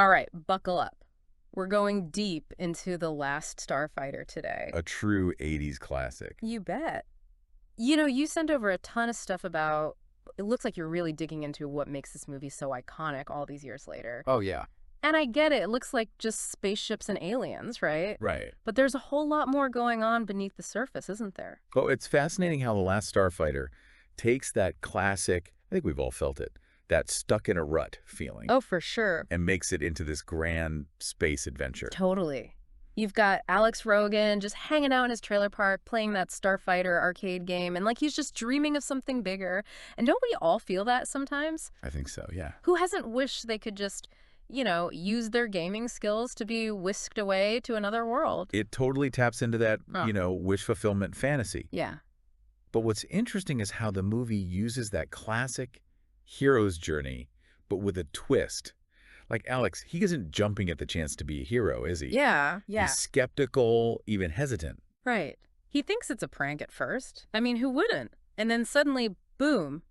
All right, buckle up. We're going deep into The Last Starfighter today. A true 80s classic. You bet. You know, you sent over a ton of stuff about. It looks like you're really digging into what makes this movie so iconic all these years later. Oh, yeah. And I get it. It looks like just spaceships and aliens, right? Right. But there's a whole lot more going on beneath the surface, isn't there? Oh, it's fascinating how The Last Starfighter takes that classic, I think we've all felt it, that stuck in a rut feeling, Oh, for sure. and makes it into this grand space adventure. Totally. You've got Alex Rogan just hanging out in his trailer park playing that Starfighter arcade game, and like he's just dreaming of something bigger. And don't we all feel that sometimes? I think so, yeah. Who hasn't wished they could just, use their gaming skills to be whisked away to another world? It totally taps into that, Huh. wish fulfillment fantasy. Yeah. But what's interesting is how the movie uses that classic hero's journey, but with a twist. Like Alex, he isn't jumping at the chance to be a hero, is he? Yeah. He's skeptical, even hesitant. Right. He thinks it's a prank at first. I mean, who wouldn't? And then suddenly, boom,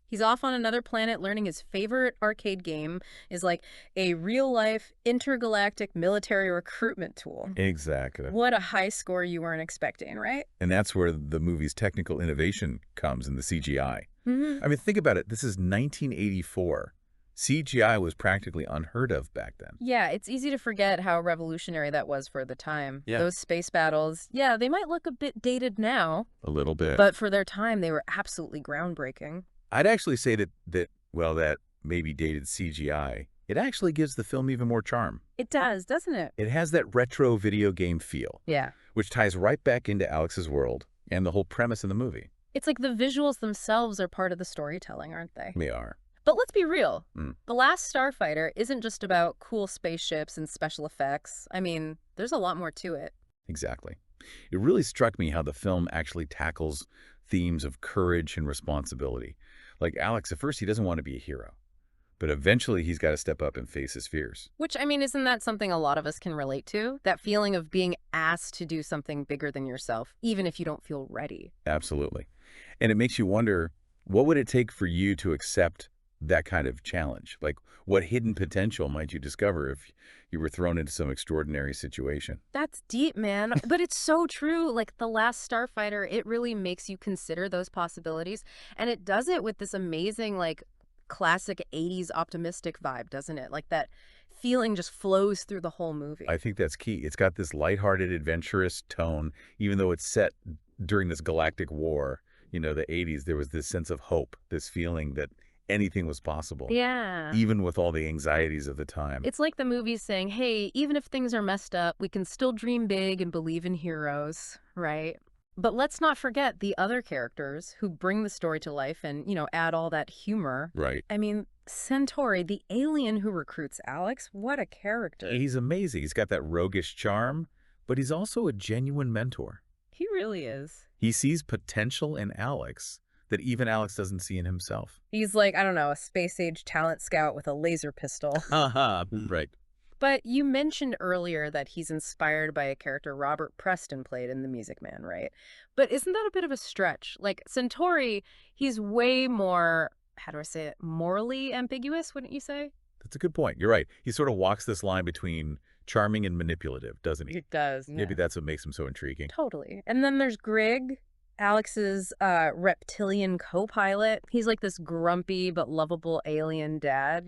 he's off on another planet learning his favorite arcade game is like a real-life intergalactic military recruitment tool. Exactly. What a high score you weren't expecting, right? And that's where the movie's technical innovation comes in the CGI. Mm-hmm. I mean, think about it. This is 1984. CGI was practically unheard of back then. Yeah, it's easy to forget how revolutionary that was for the time. Yeah. Those space battles, yeah, they might look a bit dated now, A little bit. but for their time, they were absolutely groundbreaking. I'd actually say that maybe dated CGI, it actually gives the film even more charm. It does, doesn't it? It has that retro video game feel, Yeah. which ties right back into Alex's world and the whole premise of the movie. It's like the visuals themselves are part of the storytelling, aren't they? They are. But let's be real. Mm. The Last Starfighter isn't just about cool spaceships and special effects. I mean, there's a lot more to it. Exactly. It really struck me how the film actually tackles themes of courage and responsibility. Like Alex, at first he doesn't want to be a hero, but eventually he's got to step up and face his fears. Which, I mean, isn't that something a lot of us can relate to? That feeling of being asked to do something bigger than yourself, even if you don't feel ready. Absolutely. And it makes you wonder, what would it take for you to accept that kind of challenge? Like, what hidden potential might you discover if you were thrown into some extraordinary situation? That's deep, man. But it's so true. Like The Last Starfighter, it really makes you consider those possibilities. And it does it with this amazing, like, classic 80s optimistic vibe, doesn't it? Like that feeling just flows through the whole movie. I think that's key. It's got this lighthearted, adventurous tone, even though it's set during this galactic war, the 80s. There was this sense of hope, this feeling that anything was possible, Yeah. even with all the anxieties of the time. It's like the movie's saying, hey, even if things are messed up, we can still dream big and believe in heroes, right? But let's not forget the other characters who bring the story to life and, add all that humor. Right. I mean, Centauri, the alien who recruits Alex, what a character. He's amazing. He's got that roguish charm, but he's also a genuine mentor. He really is. He sees potential in Alex that even Alex doesn't see in himself. He's like, I don't know, a space-age talent scout with a laser pistol. Haha, right. But you mentioned earlier that he's inspired by a character Robert Preston played in The Music Man, right? But isn't that a bit of a stretch? Like, Centauri, he's way more, how do I say it, morally ambiguous, wouldn't you say? That's a good point. You're right. He sort of walks this line between charming and manipulative, doesn't he? It does, Maybe that's what makes him so intriguing. Totally. And then there's Grig, Alex's reptilian co-pilot. He's like this grumpy but lovable alien dad,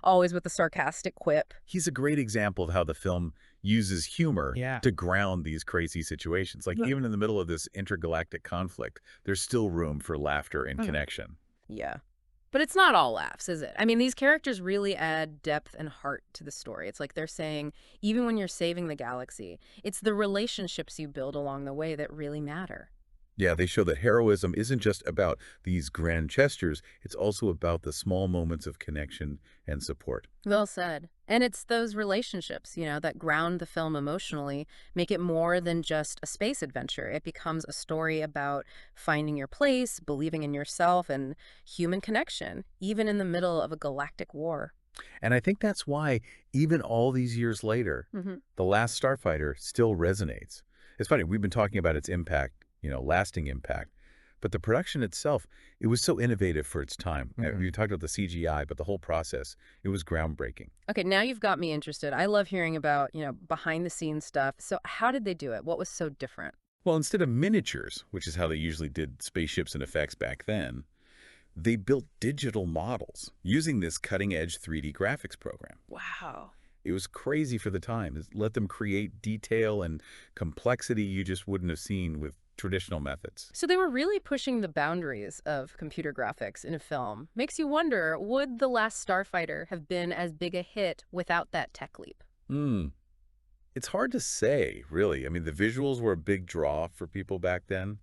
always with a sarcastic quip. He's a great example of how the film uses humor to ground these crazy situations. Like, even in the middle of this intergalactic conflict, there's still room for laughter and connection. Yeah. But it's not all laughs, is it? I mean, these characters really add depth and heart to the story. It's like they're saying, even when you're saving the galaxy, it's the relationships you build along the way that really matter. Yeah, they show that heroism isn't just about these grand gestures, it's also about the small moments of connection and support. Well said. And it's those relationships, that ground the film emotionally, make it more than just a space adventure. It becomes a story about finding your place, believing in yourself, and human connection, even in the middle of a galactic war. And I think that's why, even all these years later, The Last Starfighter still resonates. It's funny, we've been talking about its impact, lasting impact. But the production itself, it was so innovative for its time. Hmm. You talked about the CGI, but the whole process, it was groundbreaking. Okay, now you've got me interested. I love hearing about, behind the scenes stuff. So how did they do it? What was so different? Well, instead of miniatures, which is how they usually did spaceships and effects back then, they built digital models using this cutting-edge 3D graphics program. Wow. It was crazy for the time. It let them create detail and complexity you just wouldn't have seen with traditional methods. So they were really pushing the boundaries of computer graphics in a film. Makes you wonder, would The Last Starfighter have been as big a hit without that tech leap? Hmm. It's hard to say, really. I mean, the visuals were a big draw for people back then,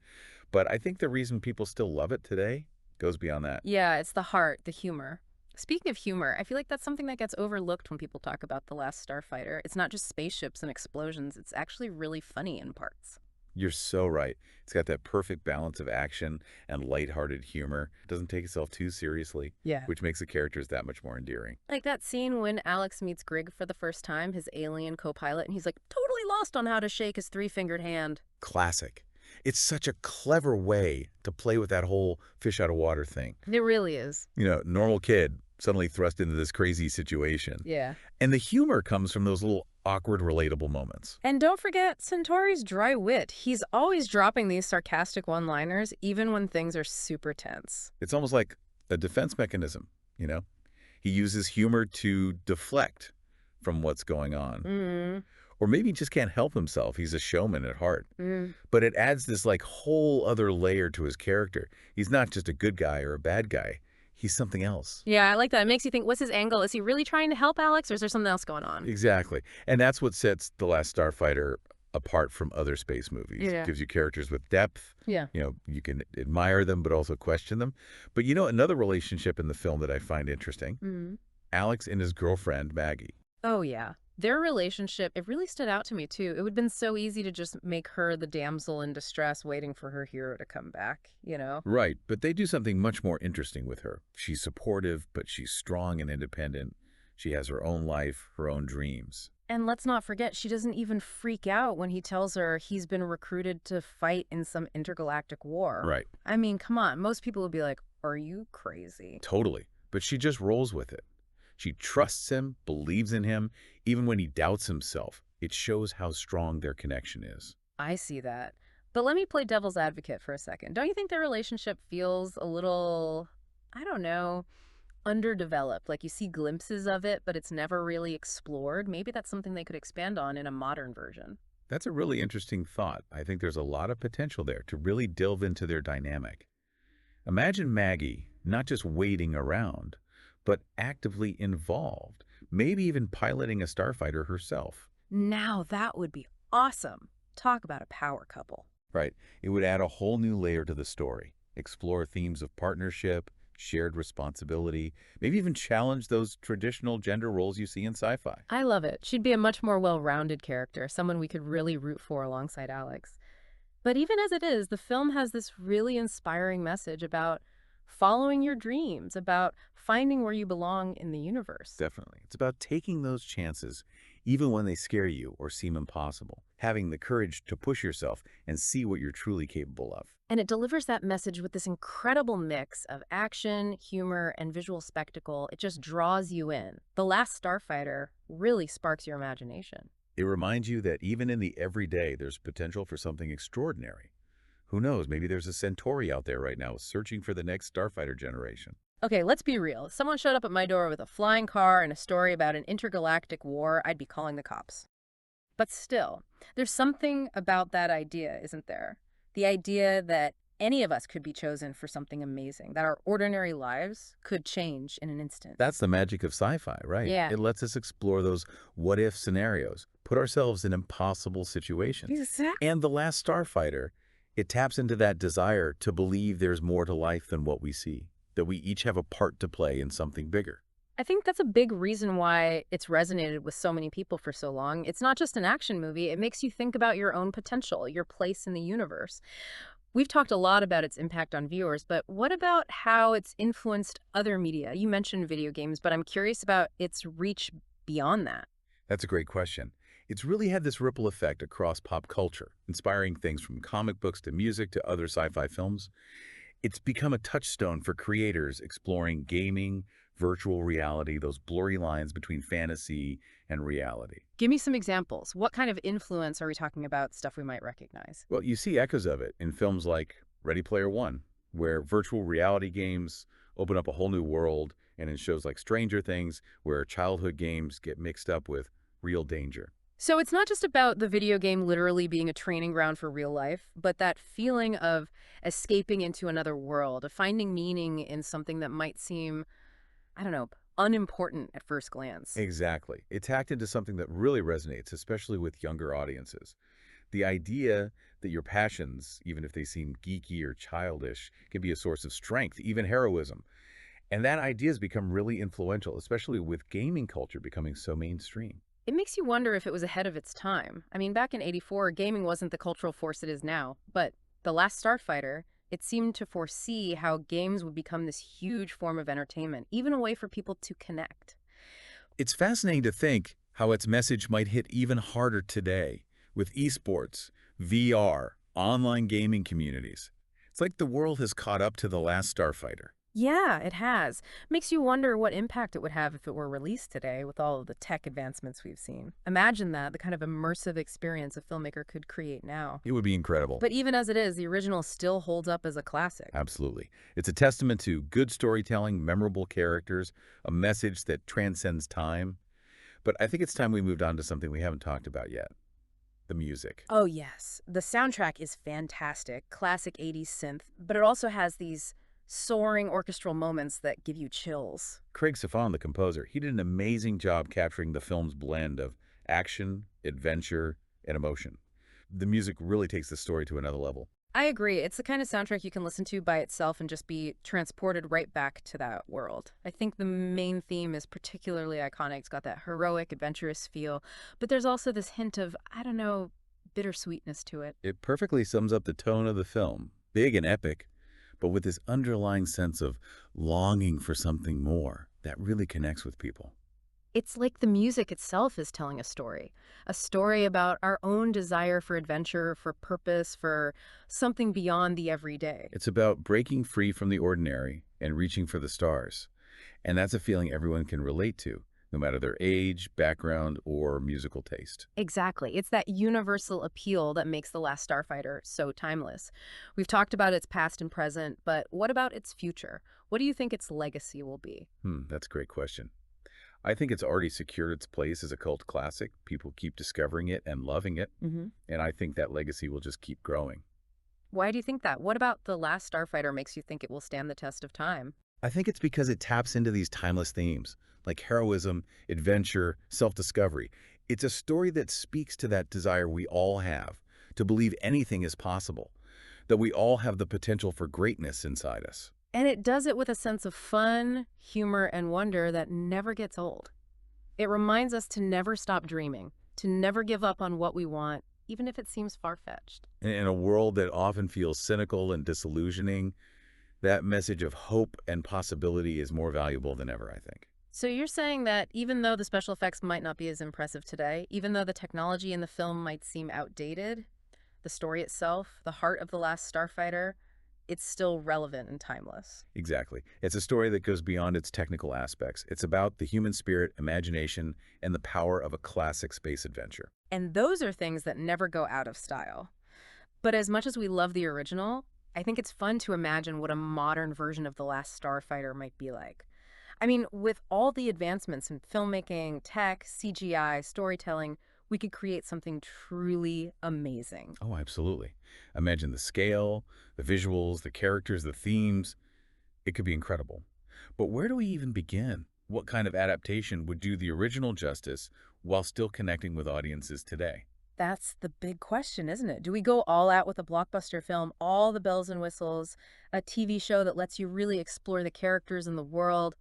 but I think the reason people still love it today goes beyond that. Yeah, it's the heart, the humor. Speaking of humor, I feel like that's something that gets overlooked when people talk about The Last Starfighter. It's not just spaceships and explosions, it's actually really funny in parts. You're so right. It's got that perfect balance of action and lighthearted humor. It doesn't take itself too seriously, Yeah. which makes the characters that much more endearing. Like that scene when Alex meets Grigg for the first time, his alien co-pilot, and he's like totally lost on how to shake his three-fingered hand. Classic. It's such a clever way to play with that whole fish out of water thing. It really is. Normal kid suddenly thrust into this crazy situation. Yeah. And the humor comes from those little awkward, relatable moments. And don't forget Centauri's dry wit. He's always dropping these sarcastic one-liners, even when things are super tense. It's almost like a defense mechanism, you know? He uses humor to deflect from what's going on. Mm. Or maybe he just can't help himself. He's a showman at heart. Mm. But it adds this like whole other layer to his character. He's not just a good guy or a bad guy. He's something else. Yeah, I like that. It makes you think, what's his angle? Is he really trying to help Alex, or is there something else going on? Exactly. And that's what sets The Last Starfighter apart from other space movies. It Yeah. gives you characters with depth. Yeah. You can admire them, but also question them. But another relationship in the film that I find interesting, Mm. Alex and his girlfriend, Maggie. Oh, yeah. Their relationship, it really stood out to me, too. It would have been so easy to just make her the damsel in distress waiting for her hero to come back? Right, but they do something much more interesting with her. She's supportive, but she's strong and independent. She has her own life, her own dreams. And let's not forget, she doesn't even freak out when he tells her he's been recruited to fight in some intergalactic war. Right, I mean, come on. Most people would be like, are you crazy? totally. But she just rolls with it. She trusts him, believes in him, even when he doubts himself. It shows how strong their connection is. I see that. But let me play devil's advocate for a second. Don't you think their relationship feels a little, I don't know, underdeveloped? Like you see glimpses of it, but it's never really explored. Maybe that's something they could expand on in a modern version. That's a really interesting thought. I think there's a lot of potential there to really delve into their dynamic. Imagine Maggie not just waiting around, but actively involved, maybe even piloting a starfighter herself. Now that would be awesome. Talk about a power couple. Right. It would add a whole new layer to the story, explore themes of partnership, shared responsibility, maybe even challenge those traditional gender roles you see in sci-fi. I love it. She'd be a much more well-rounded character, someone we could really root for alongside Alex. But even as it is, the film has this really inspiring message about following your dreams, about finding where you belong in the universe. Definitely. It's about taking those chances, even when they scare you or seem impossible, having the courage to push yourself and see what you're truly capable of. And it delivers that message with this incredible mix of action, humor, and visual spectacle. It just draws you in. The Last Starfighter really sparks your imagination. It reminds you that even in the everyday, there's potential for something extraordinary. Who knows, maybe there's a Centauri out there right now searching for the next starfighter generation. Okay, let's be real. If someone showed up at my door with a flying car and a story about an intergalactic war, I'd be calling the cops. But still, there's something about that idea, isn't there? The idea that any of us could be chosen for something amazing, that our ordinary lives could change in an instant. That's the magic of sci-fi, right? Yeah. It lets us explore those what-if scenarios, put ourselves in impossible situations. Exactly. And The Last Starfighter, it taps into that desire to believe there's more to life than what we see, that we each have a part to play in something bigger. I think that's a big reason why it's resonated with so many people for so long. It's not just an action movie. It makes you think about your own potential, your place in the universe. We've talked a lot about its impact on viewers, but what about how it's influenced other media? You mentioned video games, but I'm curious about its reach beyond that. That's a great question. It's really had this ripple effect across pop culture, inspiring things from comic books to music to other sci-fi films. It's become a touchstone for creators exploring gaming, virtual reality, those blurry lines between fantasy and reality. Give me some examples. What kind of influence are we talking about, stuff we might recognize? Well, you see echoes of it in films like Ready Player One, where virtual reality games open up a whole new world, and in shows like Stranger Things, where childhood games get mixed up with real danger. So it's not just about the video game literally being a training ground for real life, but that feeling of escaping into another world, of finding meaning in something that might seem, I don't know, unimportant at first glance. Exactly. It's hacked into something that really resonates, especially with younger audiences. The idea that your passions, even if they seem geeky or childish, can be a source of strength, even heroism. And that idea has become really influential, especially with gaming culture becoming so mainstream. It makes you wonder if it was ahead of its time. I mean, back in '84, gaming wasn't the cultural force it is now, but The Last Starfighter, it seemed to foresee how games would become this huge form of entertainment, even a way for people to connect. It's fascinating to think how its message might hit even harder today with esports, VR, online gaming communities. It's like the world has caught up to The Last Starfighter. Yeah, it has. Makes you wonder what impact it would have if it were released today with all of the tech advancements we've seen. Imagine that, the kind of immersive experience a filmmaker could create now. It would be incredible. But even as it is, the original still holds up as a classic. Absolutely. It's a testament to good storytelling, memorable characters, a message that transcends time. But I think it's time we moved on to something we haven't talked about yet, the music. Oh, yes. The soundtrack is fantastic, classic '80s synth, but it also has these soaring orchestral moments that give you chills. Craig Safan, the composer, he did an amazing job capturing the film's blend of action, adventure, and emotion. The music really takes the story to another level. I agree. It's the kind of soundtrack you can listen to by itself and just be transported right back to that world. I think the main theme is particularly iconic. It's got that heroic, adventurous feel, but there's also this hint of, I don't know, bittersweetness to it. It perfectly sums up the tone of the film, big and epic, but with this underlying sense of longing for something more that really connects with people. It's like the music itself is telling a story about our own desire for adventure, for purpose, for something beyond the everyday. It's about breaking free from the ordinary and reaching for the stars. And that's a feeling everyone can relate to, no matter their age, background, or musical taste. Exactly. It's that universal appeal that makes The Last Starfighter so timeless. We've talked about its past and present, but what about its future? What do you think its legacy will be? That's a great question. I think it's already secured its place as a cult classic. People keep discovering it and loving it, and I think that legacy will just keep growing. Why do you think that? What about The Last Starfighter makes you think it will stand the test of time? I think it's because it taps into these timeless themes, like heroism, adventure, self-discovery. It's a story that speaks to that desire we all have, to believe anything is possible, that we all have the potential for greatness inside us. And it does it with a sense of fun, humor, and wonder that never gets old. It reminds us to never stop dreaming, to never give up on what we want, even if it seems far-fetched. In a world that often feels cynical and disillusioning, that message of hope and possibility is more valuable than ever, I think. So you're saying that even though the special effects might not be as impressive today, even though the technology in the film might seem outdated, the story itself, the heart of The Last Starfighter, it's still relevant and timeless. Exactly. It's a story that goes beyond its technical aspects. It's about the human spirit, imagination, and the power of a classic space adventure. And those are things that never go out of style. But as much as we love the original, I think it's fun to imagine what a modern version of The Last Starfighter might be like. I mean, with all the advancements in filmmaking, tech, CGI, storytelling, we could create something truly amazing. Oh, absolutely. Imagine the scale, the visuals, the characters, the themes. It could be incredible. But where do we even begin? What kind of adaptation would do the original justice while still connecting with audiences today? That's the big question, isn't it? Do we go all out with a blockbuster film, all the bells and whistles, a TV show that lets you really explore the characters and the world,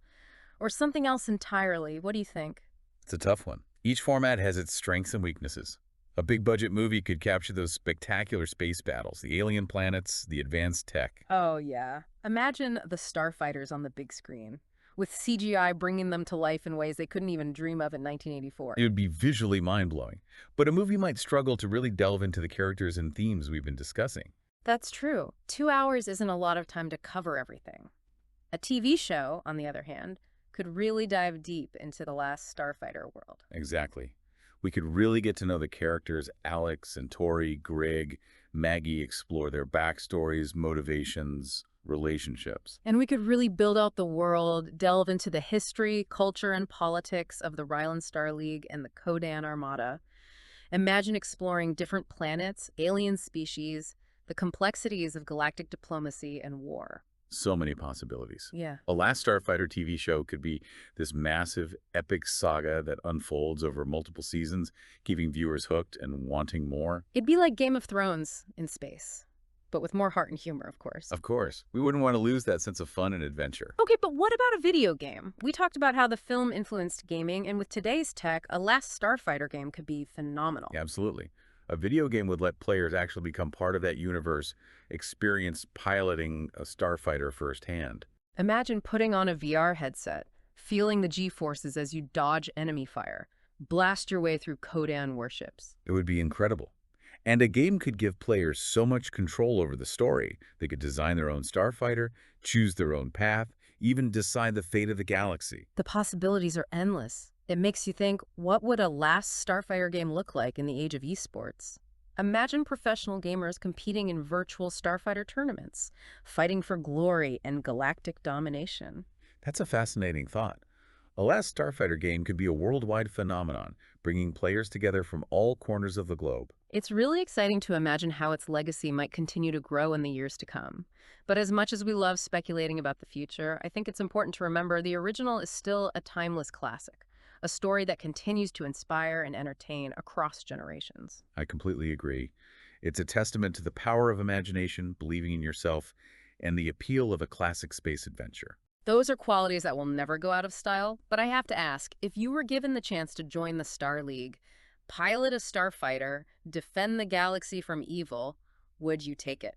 or something else entirely? What do you think? It's a tough one. Each format has its strengths and weaknesses. A big budget movie could capture those spectacular space battles, the alien planets, the advanced tech. Oh, yeah. Imagine the starfighters on the big screen, with CGI bringing them to life in ways they couldn't even dream of in 1984. It would be visually mind-blowing. But a movie might struggle to really delve into the characters and themes we've been discussing. That's true. 2 hours isn't a lot of time to cover everything. A TV show, on the other hand, could really dive deep into the Last Starfighter world. Exactly. We could really get to know the characters Alex and Tori, Greg, Maggie, explore their backstories, motivations, relationships. And we could really build out the world, delve into the history, culture, and politics of the Rylan Star League and the Kodan Armada. Imagine exploring different planets, alien species, the complexities of galactic diplomacy and war. So many possibilities. Yeah. A Last Starfighter TV show could be this massive, epic saga that unfolds over multiple seasons, keeping viewers hooked and wanting more. It'd be like Game of Thrones in space, but with more heart and humor, of course. Of course, we wouldn't want to lose that sense of fun and adventure. Okay, but what about a video game? We talked about how the film influenced gaming, and with today's tech, a Last Starfighter game could be phenomenal. Yeah, absolutely. A video game would let players actually become part of that universe, experience piloting a starfighter firsthand. Imagine putting on a VR headset, feeling the G-forces as you dodge enemy fire, blast your way through Kodan warships. It would be incredible. And a game could give players so much control over the story. They could design their own starfighter, choose their own path, even decide the fate of the galaxy. The possibilities are endless. It makes you think, what would a Last Starfighter game look like in the age of esports? Imagine professional gamers competing in virtual Starfighter tournaments, fighting for glory and galactic domination. That's a fascinating thought. A Last Starfighter game could be a worldwide phenomenon, bringing players together from all corners of the globe. It's really exciting to imagine how its legacy might continue to grow in the years to come. But as much as we love speculating about the future, I think it's important to remember the original is still a timeless classic, a story that continues to inspire and entertain across generations. I completely agree. It's a testament to the power of imagination, believing in yourself, and the appeal of a classic space adventure. Those are qualities that will never go out of style, but I have to ask, if you were given the chance to join the Star League, pilot a starfighter, defend the galaxy from evil, would you take it?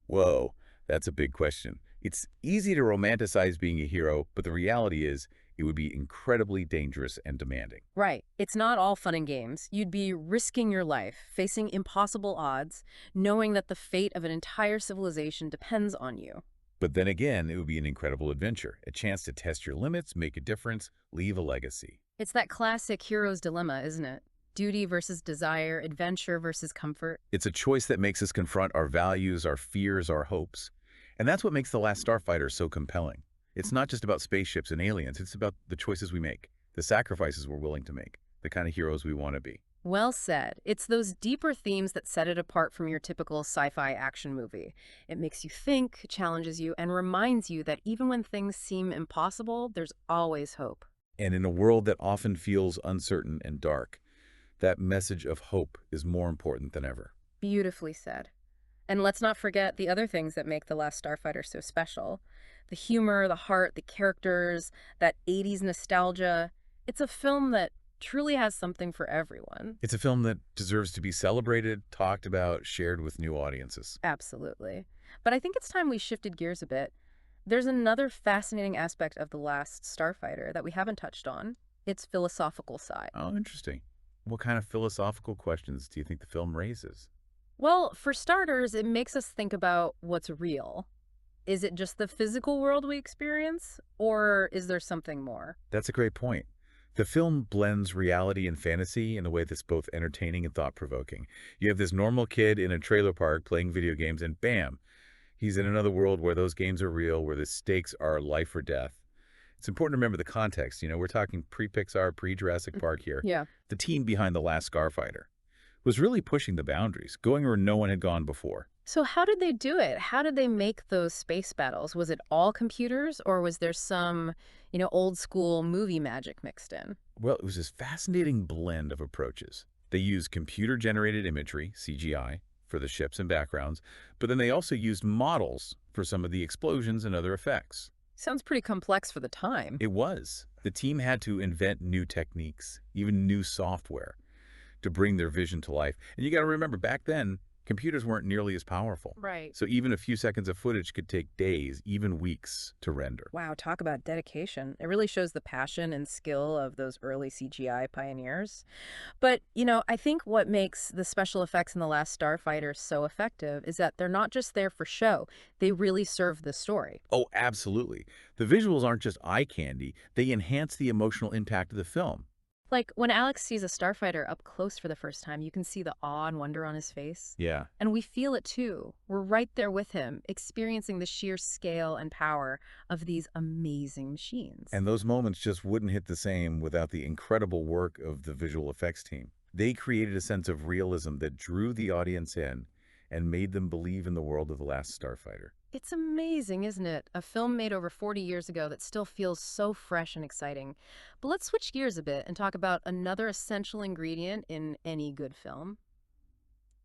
Whoa, that's a big question. It's easy to romanticize being a hero, but the reality is it would be incredibly dangerous and demanding. Right. It's not all fun and games. You'd be risking your life, facing impossible odds, knowing that the fate of an entire civilization depends on you. But then again, it would be an incredible adventure, a chance to test your limits, make a difference, leave a legacy. It's that classic hero's dilemma, isn't it? Duty versus desire, adventure versus comfort. It's a choice that makes us confront our values, our fears, our hopes. And that's what makes The Last Starfighter so compelling. It's not just about spaceships and aliens, it's about the choices we make, the sacrifices we're willing to make, the kind of heroes we want to be. Well said. It's those deeper themes that set it apart from your typical sci-fi action movie. It makes you think, challenges you, and reminds you that even when things seem impossible, there's always hope. And in a world that often feels uncertain and dark, that message of hope is more important than ever. Beautifully said. And let's not forget the other things that make The Last Starfighter so special. The humor, the heart, the characters, that 80s nostalgia. It's a film that truly has something for everyone. It's a film that deserves to be celebrated, talked about, shared with new audiences. Absolutely. But I think it's time we shifted gears a bit. There's another fascinating aspect of The Last Starfighter that we haven't touched on. Its philosophical side. Oh, interesting. What kind of philosophical questions do you think the film raises? Well, for starters, it makes us think about what's real. Is it just the physical world we experience, or is there something more? That's a great point. The film blends reality and fantasy in a way that's both entertaining and thought-provoking. You have this normal kid in a trailer park playing video games, and bam, he's in another world where those games are real, where the stakes are life or death. It's important to remember the context. We're talking pre-Pixar, pre-Jurassic Park here. Yeah. The team behind The Last Starfighter was really pushing the boundaries, going where no one had gone before. So how did they do it? How did they make those space battles? Was it all computers, or was there some, old school movie magic mixed in? Well, it was this fascinating blend of approaches. They used computer-generated imagery, CGI, for the ships and backgrounds, but then they also used models for some of the explosions and other effects. Sounds pretty complex for the time. It was. The team had to invent new techniques, even new software, to bring their vision to life. And you got to remember, back then, Computers weren't nearly as powerful. Right. So even a few seconds of footage could take days, even weeks, to render. Wow, talk about dedication. It really shows the passion and skill of those early CGI pioneers. But, I think what makes the special effects in The Last Starfighter so effective is that they're not just there for show, they really serve the story. Oh, absolutely. The visuals aren't just eye candy, they enhance the emotional impact of the film. Like when Alex sees a starfighter up close for the first time, you can see the awe and wonder on his face. Yeah. And we feel it too. We're right there with him, experiencing the sheer scale and power of these amazing machines. And those moments just wouldn't hit the same without the incredible work of the visual effects team. They created a sense of realism that drew the audience in and made them believe in the world of The Last Starfighter. It's amazing, isn't it? A film made over 40 years ago that still feels so fresh and exciting. But let's switch gears a bit and talk about another essential ingredient in any good film: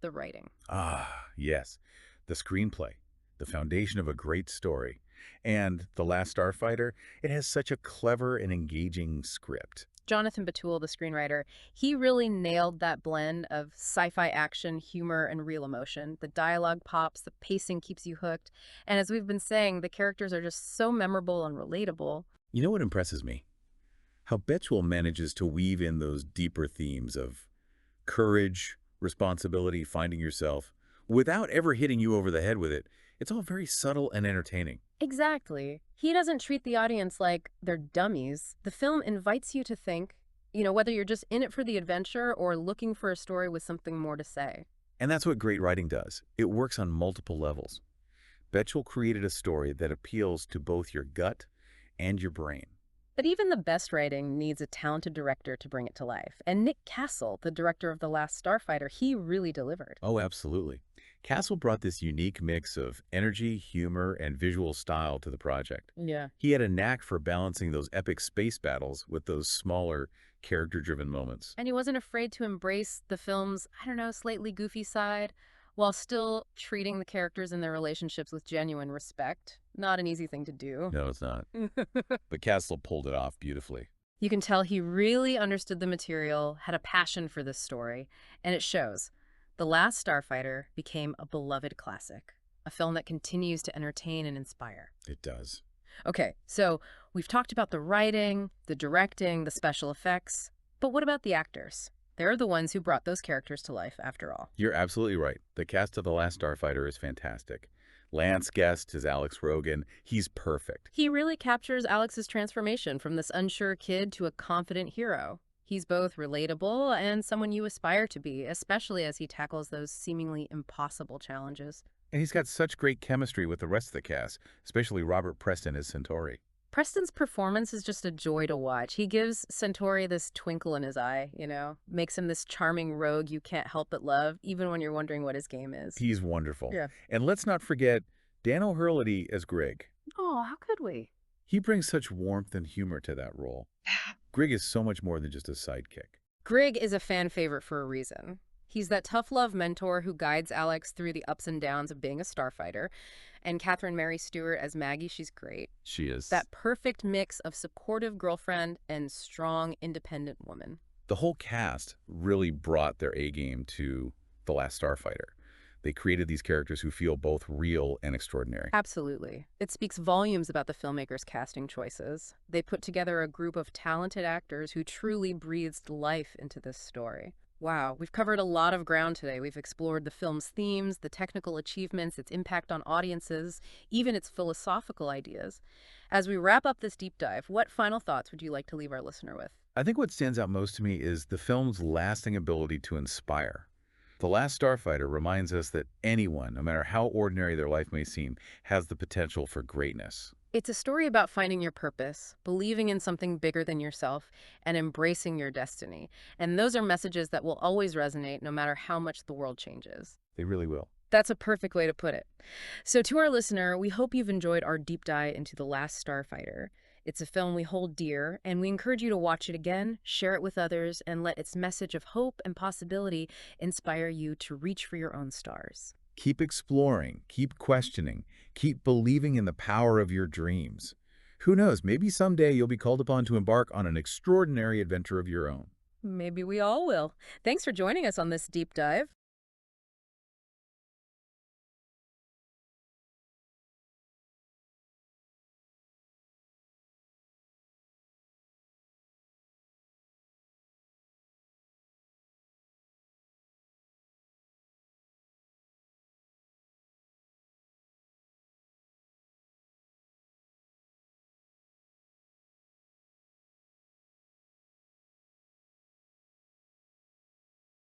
the writing. Ah, yes. The screenplay, the foundation of a great story. And The Last Starfighter, it has such a clever and engaging script. Jonathan Betul, the screenwriter, he really nailed that blend of sci-fi action, humor, and real emotion. The dialogue pops, the pacing keeps you hooked, and as we've been saying, the characters are just so memorable and relatable. You know what impresses me? How Betchwell manages to weave in those deeper themes of courage, responsibility, finding yourself, without ever hitting you over the head with it. It's all very subtle and entertaining. Exactly. He doesn't treat the audience like they're dummies. The film invites you to think, whether you're just in it for the adventure or looking for a story with something more to say. And that's what great writing does. It works on multiple levels. Betchell created a story that appeals to both your gut and your brain. But even the best writing needs a talented director to bring it to life. And Nick Castle, the director of The Last Starfighter, he really delivered. Oh, absolutely. Castle brought this unique mix of energy, humor, and visual style to the project. Yeah. He had a knack for balancing those epic space battles with those smaller, character-driven moments. And he wasn't afraid to embrace the film's, I don't know, slightly goofy side while still treating the characters and their relationships with genuine respect. Not an easy thing to do. No, it's not. But Castle pulled it off beautifully. You can tell he really understood the material, had a passion for this story, and it shows. The Last Starfighter became a beloved classic, a film that continues to entertain and inspire. It does. Okay, so we've talked about the writing, the directing, the special effects, but what about the actors? They're the ones who brought those characters to life, after all. You're absolutely right. The cast of The Last Starfighter is fantastic. Lance Guest is Alex Rogan. He's perfect. He really captures Alex's transformation from this unsure kid to a confident hero. He's both relatable and someone you aspire to be, especially as he tackles those seemingly impossible challenges. And he's got such great chemistry with the rest of the cast, especially Robert Preston as Centauri. Preston's performance is just a joy to watch. He gives Centauri this twinkle in his eye, makes him this charming rogue you can't help but love, even when you're wondering what his game is. He's wonderful. Yeah. And let's not forget Dan O'Hurley as Greg. Oh, how could we? He brings such warmth and humor to that role. Greg is so much more than just a sidekick. Greg is a fan favorite for a reason. He's that tough love mentor who guides Alex through the ups and downs of being a starfighter. And Catherine Mary Stewart as Maggie, she's great. She is. That perfect mix of supportive girlfriend and strong, independent woman. The whole cast really brought their A-game to The Last Starfighter. They created these characters who feel both real and extraordinary. Absolutely. It speaks volumes about the filmmakers' casting choices. They put together a group of talented actors who truly breathed life into this story. Wow, we've covered a lot of ground today. We've explored the film's themes, the technical achievements, its impact on audiences, even its philosophical ideas. As we wrap up this deep dive, what final thoughts would you like to leave our listener with? I think what stands out most to me is the film's lasting ability to inspire. The Last Starfighter reminds us that anyone, no matter how ordinary their life may seem, has the potential for greatness. It's a story about finding your purpose, believing in something bigger than yourself, and embracing your destiny. And those are messages that will always resonate no matter how much the world changes. They really will. That's a perfect way to put it. So to our listener, we hope you've enjoyed our deep dive into The Last Starfighter. It's a film we hold dear, and we encourage you to watch it again, share it with others, and let its message of hope and possibility inspire you to reach for your own stars. Keep exploring, keep questioning, keep believing in the power of your dreams. Who knows, maybe someday you'll be called upon to embark on an extraordinary adventure of your own. Maybe we all will. Thanks for joining us on this deep dive.